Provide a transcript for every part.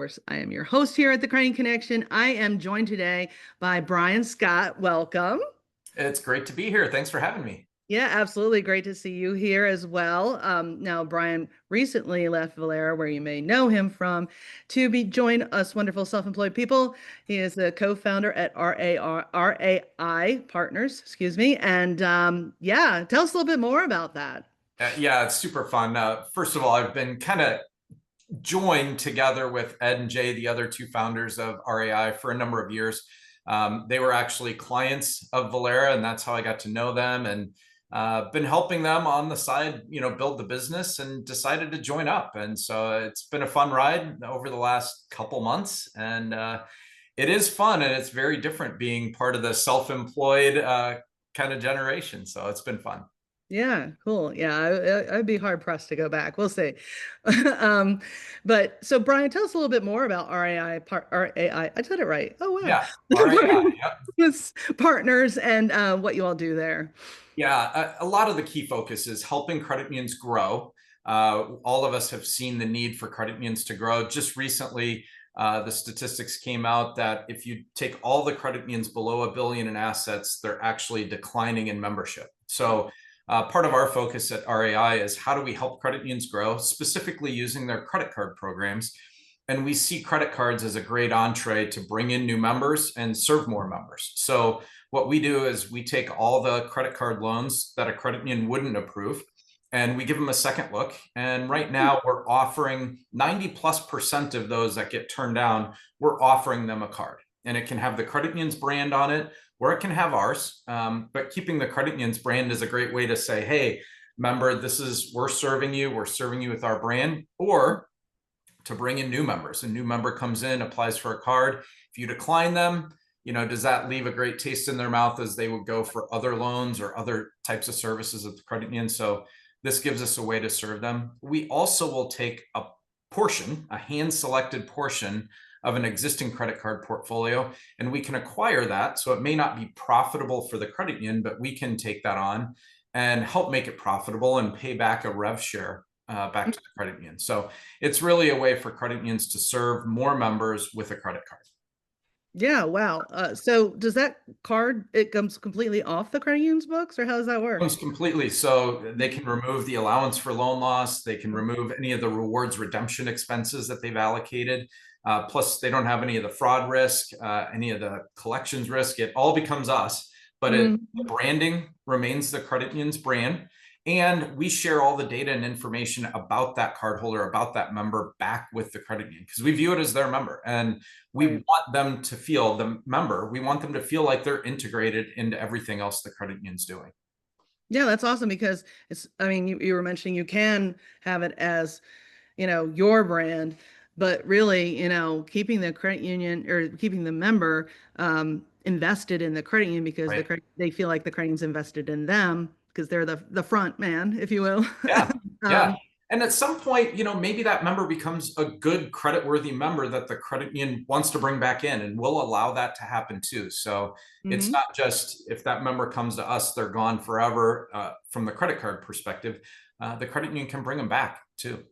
course, I am your host here at the Crane Connection. I am joined today by Brian Scott. Welcome. It's great to be here. Thanks for having me. Yeah, absolutely. Great to see you here as well. Now, Brian recently left Valera, where you may know him from, to be join us wonderful self-employed people. He is the co-founder at RAI Partners, excuse me. And yeah, tell us a little bit more about that. Yeah, it's super fun. First of all, I've been kind of joined together with Ed and Jay, the other two founders of RAI, for a number of years. They were actually clients of Valera, and that's how I got to know them, and been helping them on the side, build the business, and decided to join up. And so it's been a fun ride over the last couple months, and it is fun, and it's very different being part of the self-employed kind of generation. So it's been fun. Yeah, cool. Yeah, I'd be hard pressed to go back. We'll see. um, but so Brian, tell us a little bit more about RAI. I said it right. Oh wow. Yeah. RAI. Yep. With partners and what you all do there. Yeah, a lot of the key focus is helping credit unions grow. All of us have seen the need for credit unions to grow. Just recently, the statistics came out that if you take all the credit unions below $1 billion in assets, they're actually declining in membership. So part of our focus at RAI is how do we help credit unions grow, specifically using their credit card programs. And we see credit cards as a great entree to bring in new members and serve more members. So what we do is we take all the credit card loans that a credit union wouldn't approve, and we give them a second look. And right now we're offering 90+% of those that get turned down, we're offering them a card. And it can have the credit union's brand on it, or it can have ours. But keeping the credit union's brand is a great way to say, hey, member, we're serving you with our brand, or to bring in new members. A new member comes in, applies for a card. If you decline them, does that leave a great taste in their mouth as they would go for other loans or other types of services at the credit union? So this gives us a way to serve them. We also will take a portion, a hand-selected portion of an existing credit card portfolio, and we can acquire that. So it may not be profitable for the credit union, but we can take that on and help make it profitable and pay back a rev share back to the credit union. So it's really a way for credit unions to serve more members with a credit card. Yeah, wow. So does that card, it comes completely off the credit union's books, or how does that work? Comes completely. So they can remove the allowance for loan loss. They can remove any of the rewards redemption expenses that they've allocated. Plus, they don't have any of the fraud risk, any of the collections risk. It all becomes us, but the branding remains the credit union's brand. And we share all the data and information about that cardholder, about that member, back with the credit union, because we view it as their member. And we want them to feel, the member, we want them to feel like they're integrated into everything else the credit union's doing. Yeah, that's awesome because I mean, you were mentioning you can have it as, your brand, but really, keeping the credit union or keeping the member invested in the credit union because Right. they feel like the credit union's invested in them because they're the front man, if you will. Yeah. Yeah. And at some point, maybe that member becomes a good credit-worthy member that the credit union wants to bring back in, and we'll allow that to happen too. So it's not just if that member comes to us, they're gone forever. From the credit card perspective, the credit union can bring them back too.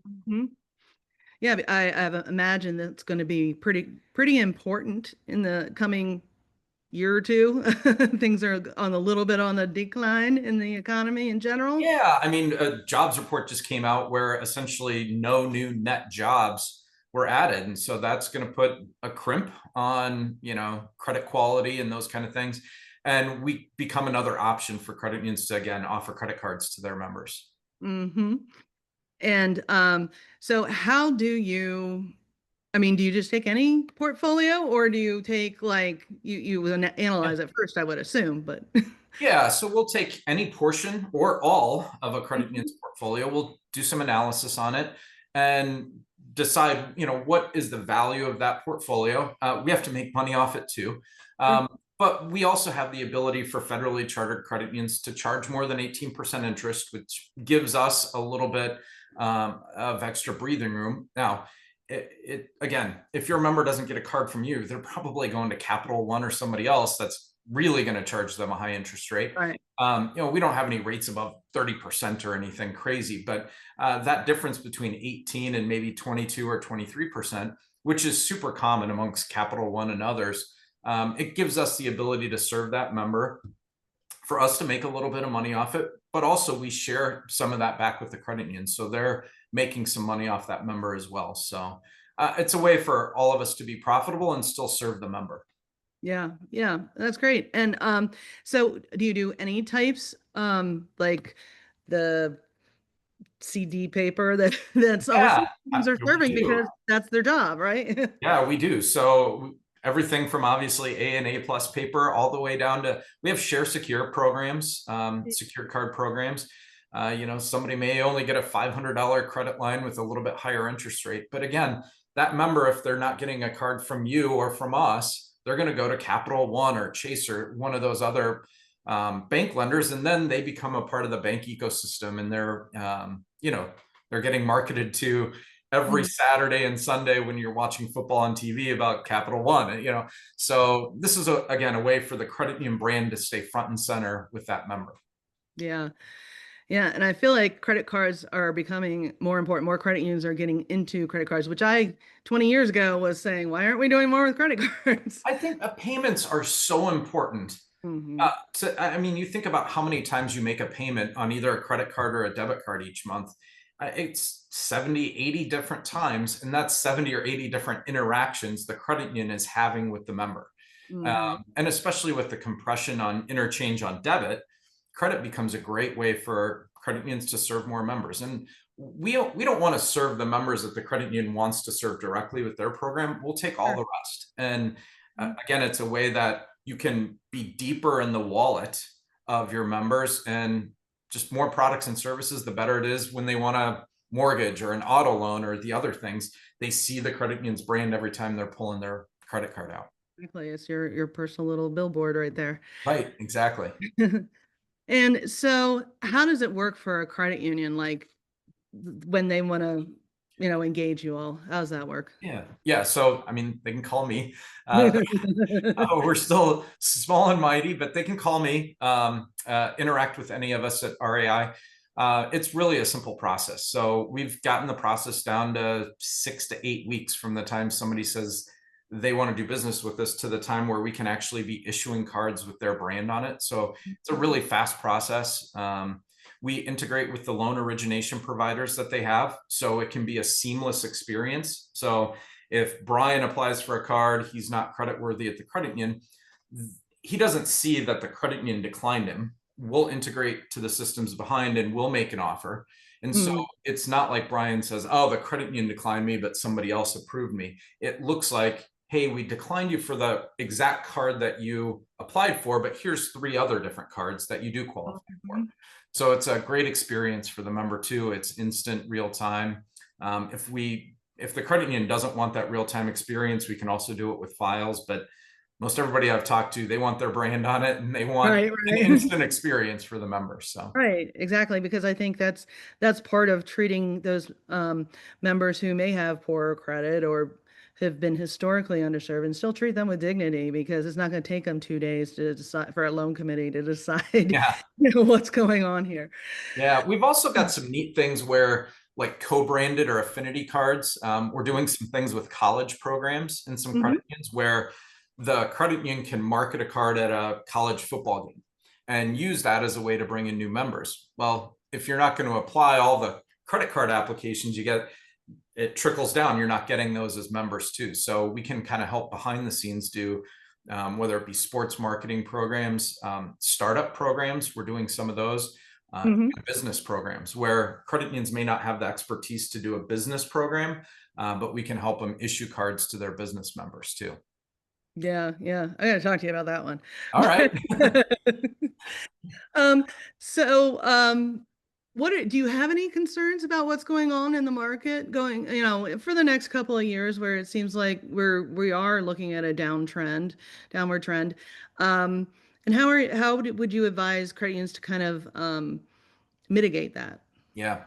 Yeah, I imagine that's going to be pretty important in the coming year or two. Things are on a little bit on the decline in the economy in general. Yeah, I mean, a jobs report just came out where essentially no new net jobs were added. And so that's going to put a crimp on, credit quality and those kind of things. And we become another option for credit unions to, again, offer credit cards to their members. Mm-hmm. And so how do you, I mean, do you just take any portfolio or do you take like you analyze it first, I would assume, but Yeah, so we'll take any portion or all of a credit union's portfolio. We'll do some analysis on it and decide, what is the value of that portfolio. We have to make money off it too. But we also have the ability for federally chartered credit unions to charge more than 18% interest, which gives us a little bit of extra breathing room. Now, again, if your member doesn't get a card from you, they're probably going to Capital One or somebody else that's really going to charge them a high interest rate. right. We don't have any rates above 30% or anything crazy, but that difference between 18 and maybe 22 or 23%, which is super common amongst Capital One and others. It gives us the ability to serve that member, for us to make a little bit of money off it, but also we share some of that back with the credit union. So they're making some money off that member as well. So it's a way for all of us to be profitable and still serve the member. Yeah, yeah, that's great. And so do you do any types like the CD paper that that's also Yeah, are we serving do. because that's their job, right? Yeah, we do. So everything from obviously A and A plus paper all the way down to, we have share secure programs, secure card programs. Somebody may only get a $500 credit line with a little bit higher interest rate. But again, that member, if they're not getting a card from you or from us, they're going to go to Capital One or Chase or one of those other bank lenders, and then they become a part of the bank ecosystem, and they're getting marketed to every Saturday and Sunday when you're watching football on TV about Capital One. So this is again a way for the credit union brand to stay front and center with that member. Yeah. Yeah, and I feel like credit cards are becoming more important. More credit unions are getting into credit cards, which I 20 years ago was saying, why aren't we doing more with credit cards? I think payments are so important. Hmm. You think about how many times you make a payment on either a credit card or a debit card each month. It's 70, 80 different times, and that's 70 or 80 different interactions the credit union is having with the member. Hmm. And especially with the compression on interchange on debit, credit becomes a great way for credit unions to serve more members. And we don't want to serve the members that the credit union wants to serve directly with their program. We'll take all Sure. the rest. And again, it's a way that you can be deeper in the wallet of your members, and just more products and services, the better it is when they want a mortgage or an auto loan or the other things. They see the credit union's brand every time they're pulling their credit card out. Exactly. It's your personal little billboard right there. Right, exactly. And so how does it work for a credit union, like when they want to, engage you all? How does that work? Yeah. So they can call me. uh, we're still small and mighty, but they can call me, interact with any of us at RAI. It's really a simple process. So we've gotten the process down to 6 to 8 weeks from the time somebody says they want to do business with us to the time where we can actually be issuing cards with their brand on it. So it's a really fast process. We integrate with the loan origination providers that they have, so it can be a seamless experience. So if Brian applies for a card, he's not creditworthy at the credit union, he doesn't see that the credit union declined him. We'll integrate to the systems behind and we'll make an offer. And so it's not like Brian says, oh, the credit union declined me, but somebody else approved me. It looks like, hey, we declined you for the exact card that you applied for, but here's 3 other different cards that you do qualify for. So it's a great experience for the member too. It's instant, real time. If the credit union doesn't want that real time experience, we can also do it with files. But most everybody I've talked to, they want their brand on it, and they want Right, an right. instant experience for the members. So Right, exactly, because I think that's part of treating those members who may have poorer credit or have been historically underserved, and still treat them with dignity, because it's not going to take them 2 days to decide for a loan committee to decide yeah, what's going on here. yeah. We've also got some neat things where, like co-branded or affinity cards. We're doing some things with college programs and some Hmm. credit unions where the credit union can market a card at a college football game and use that as a way to bring in new members. Well, if you're not going to apply all the credit card applications you get, it trickles down. You're not getting those as members too. So we can kind of help behind the scenes do, whether it be sports marketing programs, startup programs. We're doing some of those. Hmm. Business programs where credit unions may not have the expertise to do a business program, but we can help them issue cards to their business members too. Yeah, yeah. I gotta talk to you about that one. All right. Um, so, do you have any concerns about what's going on in the market going, for the next couple of years, where it seems like we are looking at a downward trend? And would you advise credit unions to kind of mitigate that? Yeah.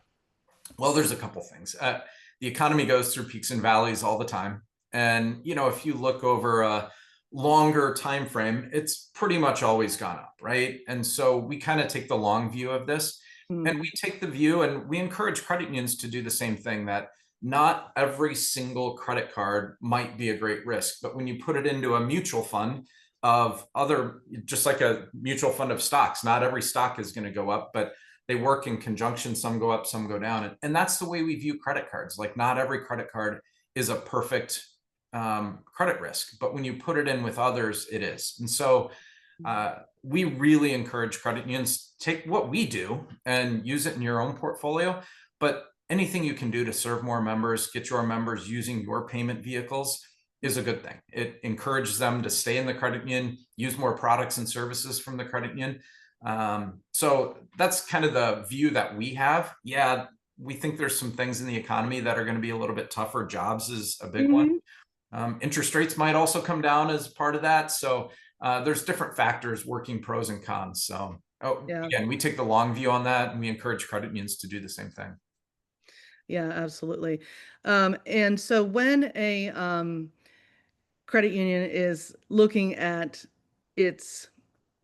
Well, there's a couple things. The economy goes through peaks and valleys all the time. And, if you look over a longer time frame, it's pretty much always gone up, right? And so we kind of take the long view of this, and Mm. we take the view, and we encourage credit unions to do the same thing, that not every single credit card might be a great risk, but when you put it into a mutual fund of other, just like a mutual fund of stocks, not every stock is going to go up, but they work in conjunction. Some go up, some go down. And that's the way we view credit cards. Like, not every credit card is a perfect credit risk, but when you put it in with others, it is. And so we really encourage credit unions, take what we do and use it in your own portfolio, but anything you can do to serve more members, get your members using your payment vehicles is a good thing. It encourages them to stay in the credit union, use more products and services from the credit union. So that's kind of the view that we have. Yeah, we think there's some things in the economy that are going to be a little bit tougher. Jobs is a big one. Interest rates might also come down as part of that. So there's different factors working pros and cons. So Yeah. again, we take the long view on that, and we encourage credit unions to do the same thing. Yeah, absolutely. And so when a credit union is looking at its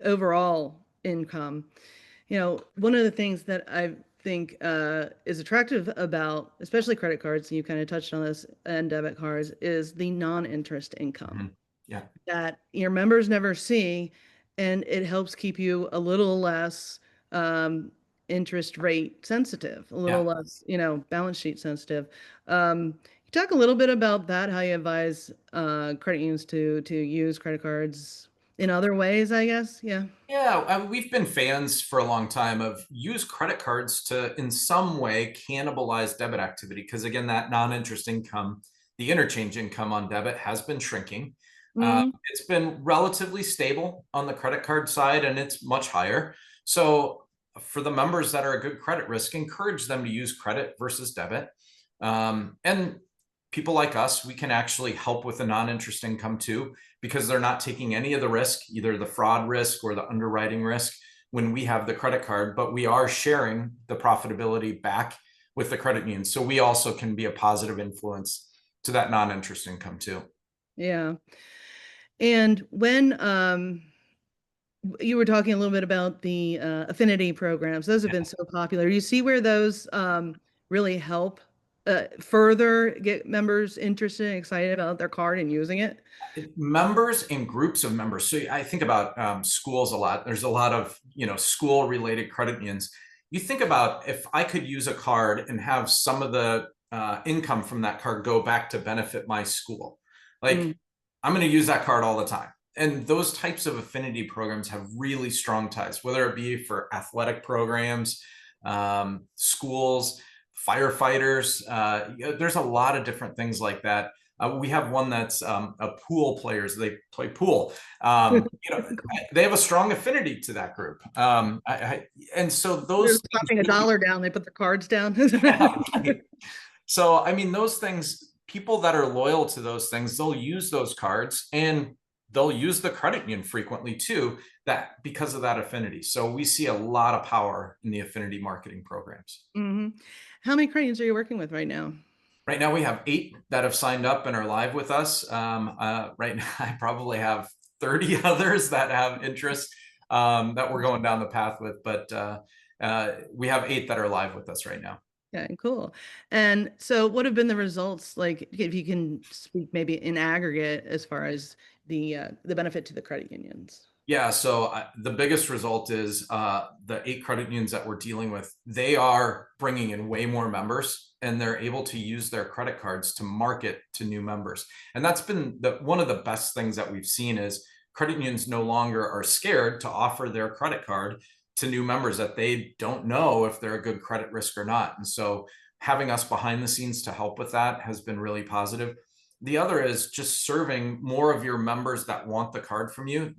overall income, one of the things that I think is attractive about, especially credit cards, and you kind of touched on this, and debit cards, is the non-interest income Yeah. that your members never see, and it helps keep you a little less interest rate sensitive, a little Yeah. less, balance sheet sensitive. You talk a little bit about that, how you advise credit unions to use credit cards in other ways, I guess. Yeah. Yeah, we've been fans for a long time of use credit cards to, in some way, cannibalize debit activity. Because again, that non-interest income, the interchange income on debit has been shrinking. Hmm. It's been relatively stable on the credit card side, and it's much higher. So for the members that are a good credit risk, encourage them to use credit versus debit. And people like us, we can actually help with the non-interest income too, because they're not taking any of the risk, either the fraud risk or the underwriting risk, when we have the credit card, but we are sharing the profitability back with the credit union. So we also can be a positive influence to that non-interest income too. Yeah. And when you were talking a little bit about the affinity programs, those have been so popular. You see where those really help further get members interested and excited about their card and using it? Members and groups of members. So I think about schools a lot. There's a lot of school related credit unions. You think about, if I could use a card and have some of the income from that card go back to benefit my school, like, Mm. I'm going to use that card all the time. And those types of affinity programs have really strong ties, whether it be for athletic programs, schools, firefighters. There's a lot of different things like that. We have one that's a pool players. They play pool. They have a strong affinity to that group. And so They're those things dropping a really, dollar down, they put their cards down. yeah, right. So, I mean, those things, people that are loyal to those things, they'll use those cards, and they'll use the credit union frequently too, that because of that affinity. So we see a lot of power in the affinity marketing programs. Hmm. How many credit unions are you working with right now? Right now we have 8 that have signed up and are live with us. Right now I probably have 30 others that have interest that we're going down the path with, but we have 8 that are live with us right now. Okay, cool. And so what have been the results, like, if you can speak maybe in aggregate as far as the benefit to the credit unions? Yeah, so the biggest result is the 8 credit unions that we're dealing with, they are bringing in way more members, and they're able to use their credit cards to market to new members. And that's been one of the best things that we've seen, is credit unions no longer are scared to offer their credit card to new members that they don't know if they're a good credit risk or not. And so having us behind the scenes to help with that has been really positive. The other is just serving more of your members that want the card from you.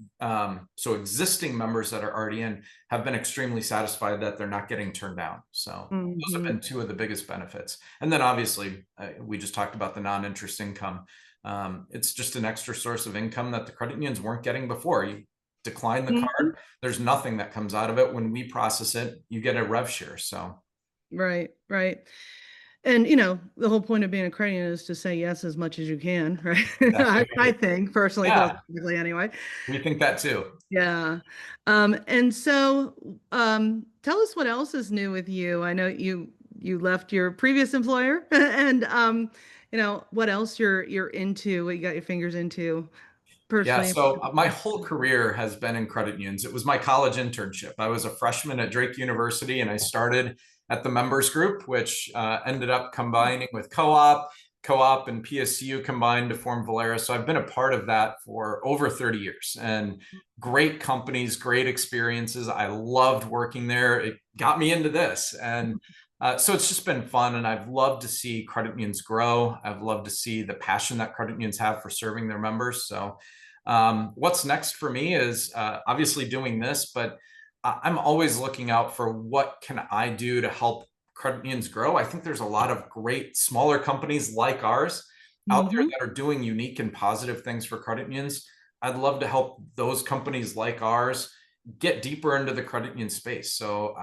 So existing members that are already in have been extremely satisfied that they're not getting turned down. So those have Hmm. been 2 of the biggest benefits. And then obviously, we just talked about the non-interest income. It's just an extra source of income that the credit unions weren't getting before. You decline the Hmm. card, there's nothing that comes out of it. When we process it, you get a rev share. So Right, right. And the whole point of being a credit union is to say yes as much as you can, right? exactly I right. think personally, Yeah, philosophically anyway. we think that too. Yeah. And so tell us what else is new with you. I know you you left your previous employer, and what else you're into, what you got your fingers into Yeah, personally. so my whole career has been in credit unions. It was my college internship. I was a freshman at Drake University, and I started at the members group, which ended up combining with co-op and PSU combined to form Valera. So I've been a part of that for over 30 years, and great companies, great experiences. I loved working there. It got me into this, and so it's just been fun, and I've loved to see credit unions grow. I've loved to see the passion that credit unions have for serving their members. So what's next for me is obviously doing this, but I'm always looking out for what can I do to help credit unions grow. I think there's a lot of great smaller companies like ours out there Mm-hmm. that are doing unique and positive things for credit unions. I'd love to help those companies like ours get deeper into the credit union space. So,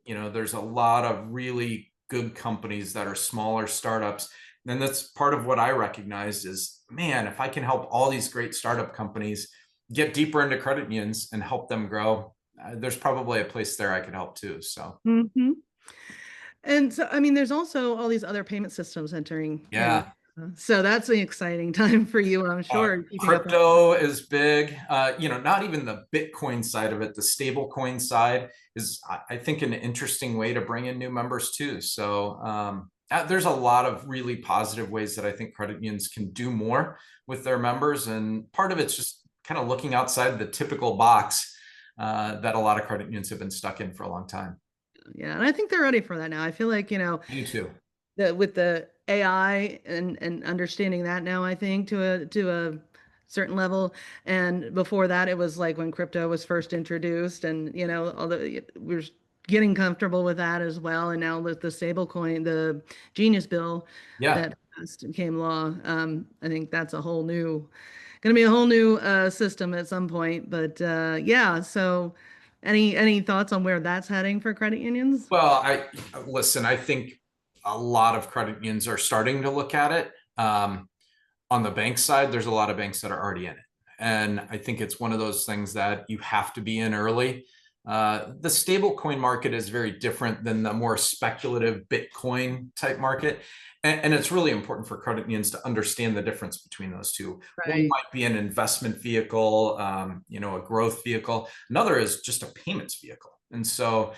there's a lot of really good companies that are smaller startups. And that's part of what I recognize is, man, if I can help all these great startup companies get deeper into credit unions and help them grow, there's probably a place there I could help too. So, Mm-hmm. And so, I mean, there's also all these other payment systems entering in. yeah. So that's an exciting time for you, I'm sure, keeping up. Crypto is big. Not even the Bitcoin side of it, the stable coin side is, I think, an interesting way to bring in new members too. So there's a lot of really positive ways that I think credit unions can do more with their members. And part of it's just kind of looking outside the typical box that a lot of credit unions have been stuck in for a long time. Yeah, and I think they're ready for that now. I feel like, Me too. with the AI and understanding that now, I think to a certain level. And before that, it was like when crypto was first introduced, and although we're getting comfortable with that as well. And now with the stable coin, the Genius Bill Yeah. that passed and became law, I think that's going to be a whole new system at some point. But yeah, so any thoughts on where that's heading for credit unions? Well, listen, I think a lot of credit unions are starting to look at it. On the bank side, there's a lot of banks that are already in it. And I think it's one of those things that you have to be in early. The stable coin market is very different than the more speculative Bitcoin type market. And it's really important for credit unions to understand the difference between those two. One Right. might be an investment vehicle, a growth vehicle. Another is just a payments vehicle. And so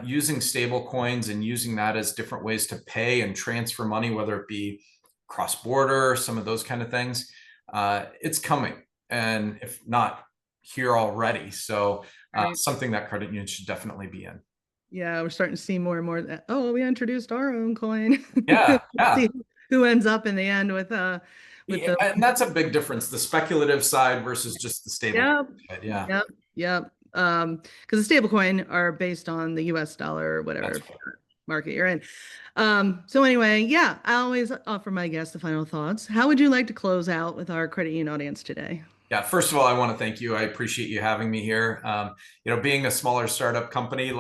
using stable coins and using that as different ways to pay and transfer money, whether it be cross-border, some of those kind of things, it's coming. And if not here already. So Right. something that credit unions should definitely be in. Yeah, we're starting to see more and more that, oh, we introduced our own coin. Yeah, yeah. See who ends up in the end with Yeah, the and that's a big difference, the speculative side versus just the stable yep, side. Yeah, yep, yep. Because the stable coin are based on the US dollar or that's whatever right. market you're in. So anyway, yeah, I always offer my guests the final thoughts. How would you like to close out with our credit union audience today? Yeah, first of all, I want to thank you. I appreciate you having me here. Being a smaller startup company,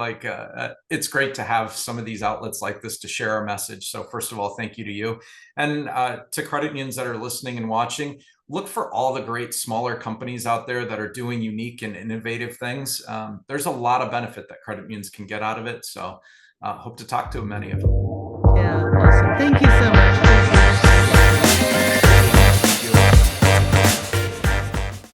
it's great to have some of these outlets like this to share our message. So first of all, thank you to you. And to credit unions that are listening and watching, look for all the great smaller companies out there that are doing unique and innovative things. There's a lot of benefit that credit unions can get out of it. So hope to talk to many of them. Yeah, awesome. Thank you so much.